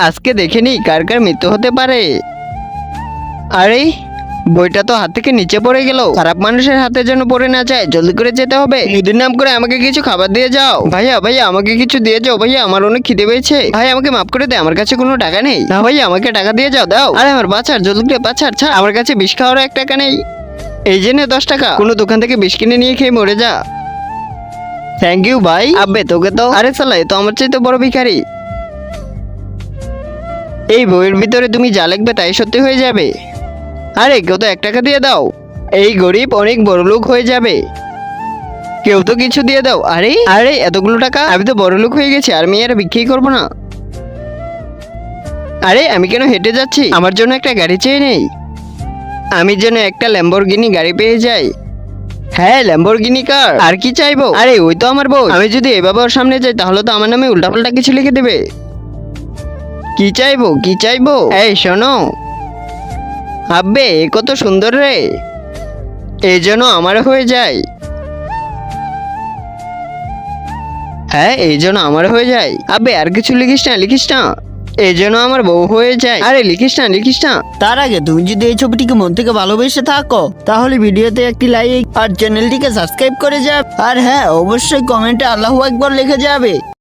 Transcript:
আজকে দেখে নি কার কার মৃত্যু হতে পারে। আরে বইটা তো হাত থেকে নিচে পড়ে গেল, খারাপ মানুষের হাতে যেন পড়ে না যায়, জলদি করে যেতে হবে। মুদির নাম করে আমাকে কিছু খাবার দিয়ে যাও। ভাইয়া ভাইয়া আমাকে কিছু দিয়ে যাও ভাইয়া, আমার অনেক খিদে পেয়েছে। ভাই আমাকে মাফ করে দে, আমার কাছে কোনো টাকা নেই। না ভাইয়া আমাকে টাকা দিয়ে যাও, দাও। আরে আমার বাচ্চার জলদি করে বাচ্চার ছাড়, আমার কাছে বিষ খাওয়ারও 1 টাকা নেই। এই জন্য 10 টাকা, কোনো দোকান থেকে বিষ কিনে নিয়ে খেয়ে মরে যা। থ্যাংক ইউ ভাই। আব্বে তোকে তো, আরে সালা এ তো আমার চাইতে বড় ভিখারি। এই বইয়ের ভিতরে তুমি যা লিখবে তাই সত্যি হয়ে যাবে। আরে কেউ তো 1 টাকা দিয়ে দাও, এই গরিব অনেক বড় লোক হয়ে যাবে। কেউ তো কিছু দিয়ে দাও। আরে আরে এতগুলো টাকা, আমি তো বড় লোক হয়ে গেছি, আর আমি আর বিক্রি করবো না। আরে আমি কেন হেঁটে যাচ্ছি, আমার জন্য একটা গাড়ি চেয়ে নেই। আমি যেন একটা ল্যাম্বরগিনি গাড়ি পেয়ে যাই। হ্যাঁ ল্যাম্বরগিনি কার, আর কি চাইবো। আরে ওই তো আমার বউ, আমি যদি এভাবে ওর সামনে যাই তাহলে তো আমার নামে উল্টাপাল্টা কিছু লিখে দেবে। কি চাইবো কি চাইবো, এই শোনো। আব্বে এ কত সুন্দর রে, এই জন্য আমার হয়ে যায়। হ্যাঁ এই জন্য আমার হয়ে যায়। আব্বে আর কিছু লিখিস না লিখিস না, এই জন্য আমার বউ হয়ে যায়। আরে লিখিস না লিখিস না। তার আগে তুমি যদি এই ছবিটিকে মন থেকে ভালোবেসে থাকো তাহলে ভিডিওতে একটি লাইক আর চ্যানেলটিকে সাবস্ক্রাইব করে যাবে। আর হ্যাঁ অবশ্যই কমেন্টে আল্লাহু আকবার লিখে যাবে।